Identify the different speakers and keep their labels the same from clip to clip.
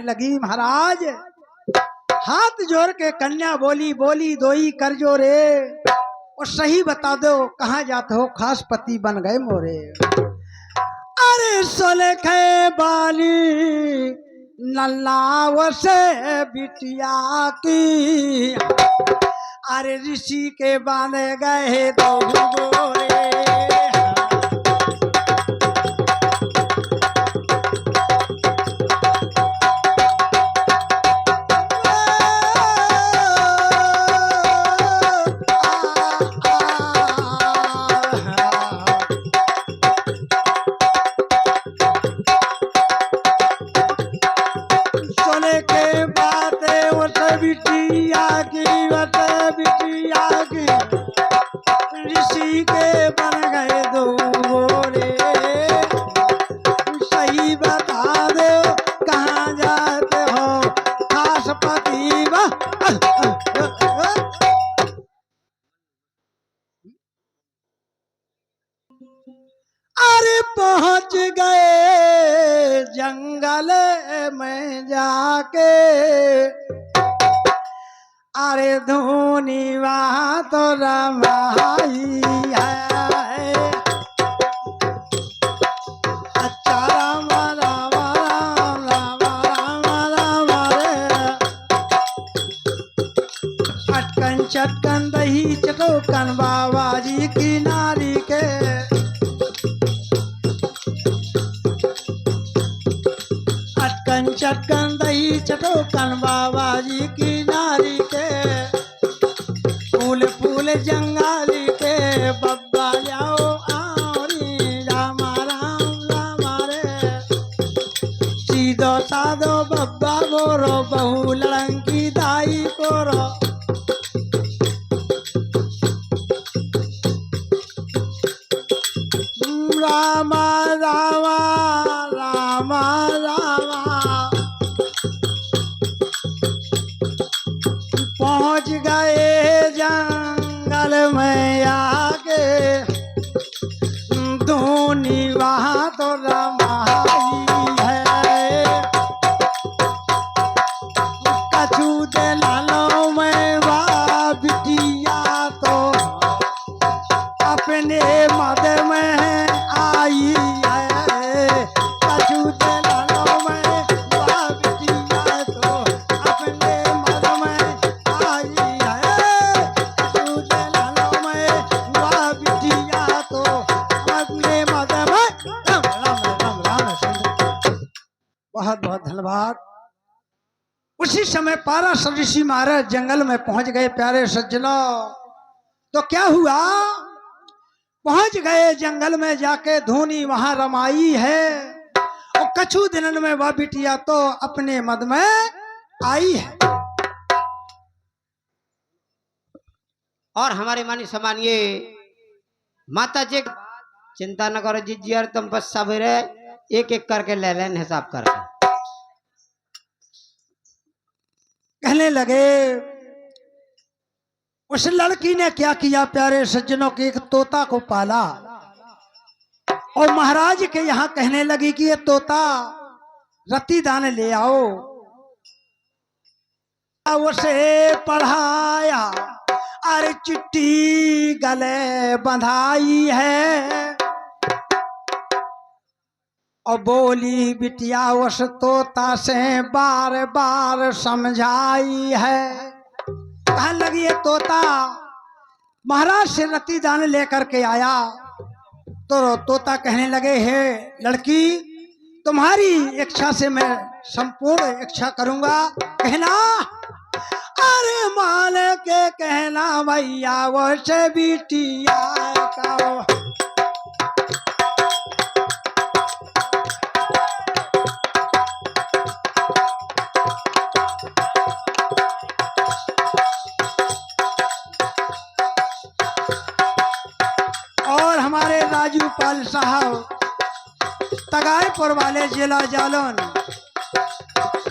Speaker 1: कहने लगी महाराज हाथ जोड़ के कन्या बोली बोली दोई कर जो रे और सही बता दो कहाँ जाते हो खास पति बन गए मोरे। अरे सोले खे बाली नल्ला से बिटिया की अरे ऋषि के बांधे गए दो गोरे। ऋषि के बन गए दो गोरे सही बता दो कहाँ जाते हो खास पति अरे पहुंच गए जंगल में जाके अरे धूनी वहाँ तो रमाई है। अच्छा राम राम राम राम राम राम रे अटकन चटकन दही चटोकन बाबा जी की नारी के अटकन चटकन दही चटोकन बाबा जी की नारी के फूल फूल जंगाली के बब्बा जाओ आरी रामा राम रामा रे सीधो साधो बब्बा गोरो बहु लड़की दाई कोरो रामा रामा रामा रामा पहुंच गए जंगल में आके धूनी वहाँ तो रमाई है। कछू दे लालो में वाह बिटिया तो अपने मद में आई है। कछू दे लालो में वाह बिटिया तो अपने मद में आई है। कछू दे लालो में वाह बिटिया तो अपने मद में राम राम राम राम। बहुत बहुत धन्यवाद। उसी समय पाराशर ऋषि महाराज जंगल में पहुंच गए। प्यारे सज्जनों तो क्या हुआ पहुंच गए जंगल में जाके धूनी वहां रमाई है और कछु दिनन में वह बिटिया तो अपने मद में आई है।
Speaker 2: और हमारे मानी सम्मानिए माता जी चिंता न करो जी और तुम बस सवेरे एक एक करके ले लें हिसाब करके।
Speaker 1: कहने लगे उस लड़की ने क्या किया प्यारे सज्जनों के एक तोता को पाला और महाराज के यहाँ कहने लगी कि ये तोता रति दान ले आओ। उसे पढ़ाया अरे चिट्ठी गले बंधाई है और बोली बिटिया उस तोता से बार बार समझाई है। कहने लगी ये तोता महाराज से रति दान लेकर के आया तो तोता कहने लगे हे लड़की तुम्हारी इच्छा से मैं संपूर्ण इच्छा करूंगा। कहना अरे मान के कहना भैया वो से बिटिया का हमारे राजू पाल साहब तगाईपुर वाले जिला जालन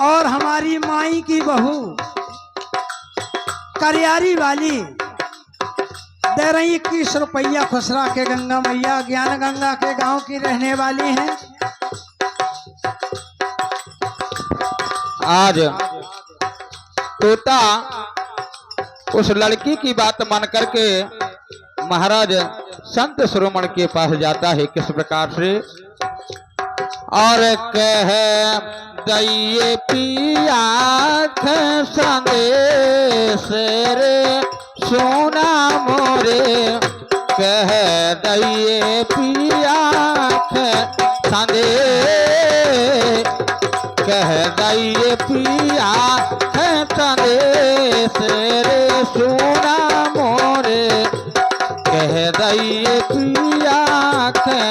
Speaker 1: और हमारी माई की बहू करियारी वाली दे रही 21 रुपया खुसरा के गंगा मैया ज्ञान गंगा के गांव की रहने वाली हैं।
Speaker 3: आज तोता उस लड़की की बात मान करके महाराज संत श्रोमण के पास जाता है। किस प्रकार से? और कह दइए पिया संदेश रे सोना मोरे, कह दइए पिया संदेश, कह दइए पिया संदेश रे सोना मोरे, कह दइए पिया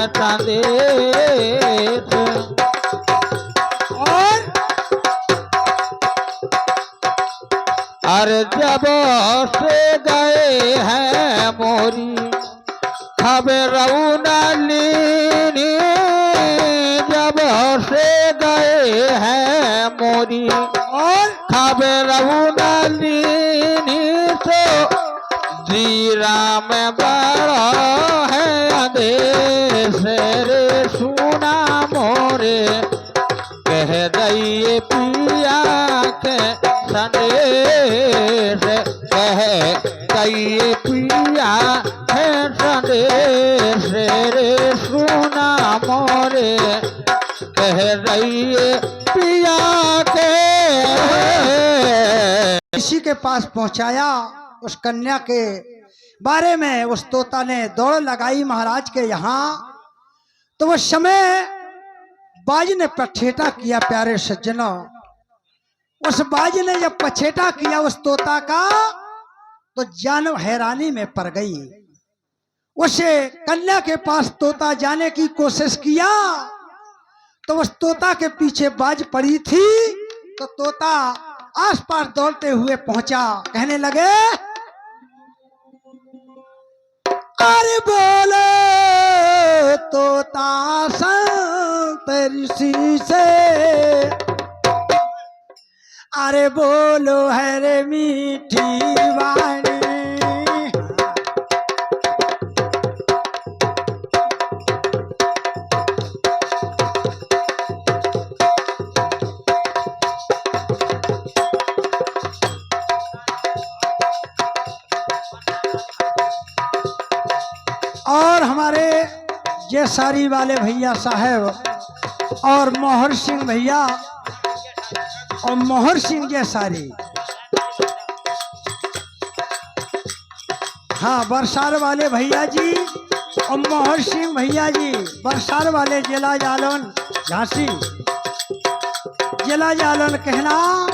Speaker 3: संदेश। अरे जब से गए हैं मोरी खबर लीनी, जब से गए हैं मोरी और खबर लीनी, तो जीरा में बड़ा है आदेश रे सुना मोरे, कह दइए पिया के संदेश, कह दइए पिया है संदेश रे सुना मोरे, कह दइए पिया के।
Speaker 1: ऋषि के पास पहुंचाया। उस कन्या के बारे में उस तोता ने दौड़ लगाई महाराज के यहाँ। तो वो समय बाज ने पछेटा किया। प्यारे सज्जनों, उस बाज ने जब पछेटा किया उस तोता का, तो जान हैरानी में पड़ गई। उसे कन्या के पास तोता जाने की कोशिश किया, तो उस तोता के पीछे बाज पड़ी थी। तो तोता आसपास दौड़ते हुए पहुंचा। कहने लगे, अरे बोले तोता संत ऋषि से, अरे बोलो है रे मीठी वाणी। और हमारे जयसारी वाले भैया साहब और मोहर सिंह भैया और मोहर सिंह जयसारी, हाँ बरसार वाले भैया जी और मोहर सिंह भैया जी, बरसार वाले जिला जालन झांसी, जिला जालन। कहना,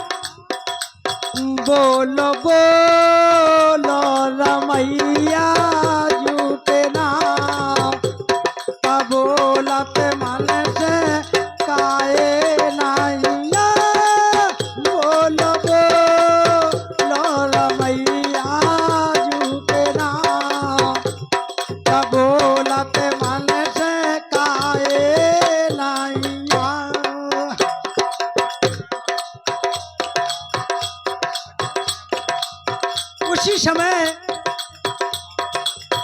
Speaker 1: बोलो बोलो रमैया झूठे ना, बोलत मन से काए नाइया, बोलो बोलो रमैया झूठे ना, बोलत मन से काए नाइया। उसी समय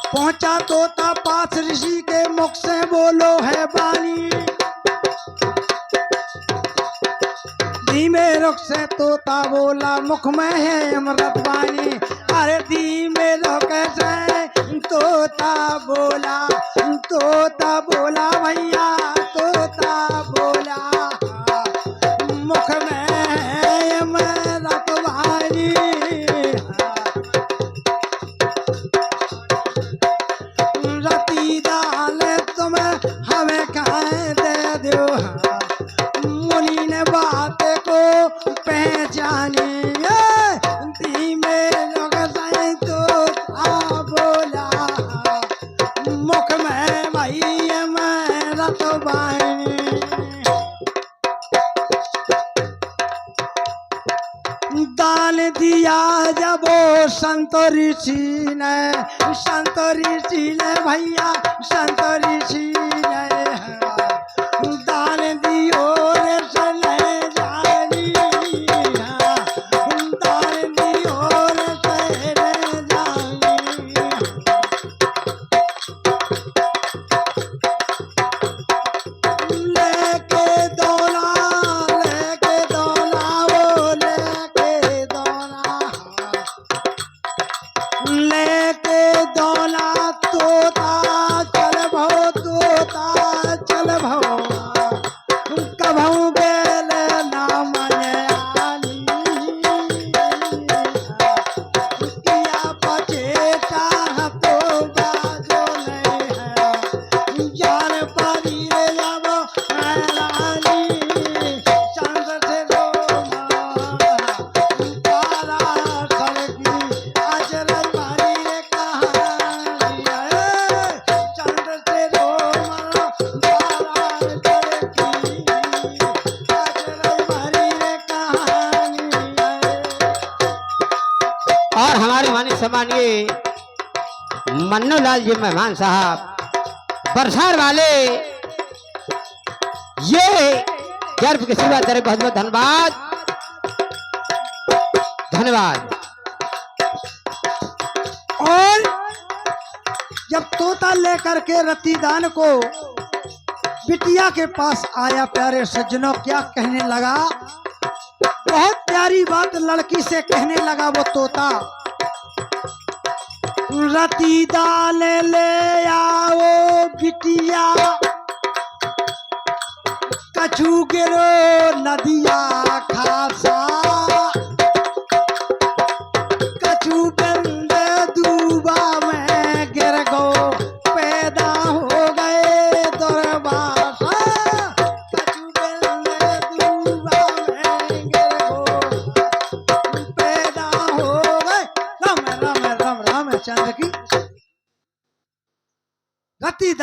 Speaker 1: पहुंचा तोता पास ऋषि के मुख से बोलो है बानी। धीमे रुख से तोता बोला मुख में है अमृत वाणी। अरे धीमे रुख से तोता बोला भैया तोता बोला, मुख में है अमृत वाणी। रती दाल तुम हमें खाए दे दो, मुनि ने बात को पहचानी। धीमे लोग से तो बोला, मुख में भाई मेरा तो बाई। दान दिया जब वो संत ऋषि ने भैया संत ऋषि ने, दान दियो रे सने जानी, दान दियो रे सने जानी। लेके दौला
Speaker 2: हमारे मानी सम्मानिए मन्नू लाल जी मेहमान साहब बरसार वाले, ये गर्व की सेवा तेरे बहुत बहुत धन्यवाद धन्यवाद।
Speaker 1: और जब तोता लेकर के रतिदान को बिटिया के पास आया, प्यारे सज्जनों क्या कहने लगा, बहुत प्यारी बात लड़की से कहने लगा वो तोता। रतिदान ले आओ बिटिया, कछु गिरो नदिया खासा,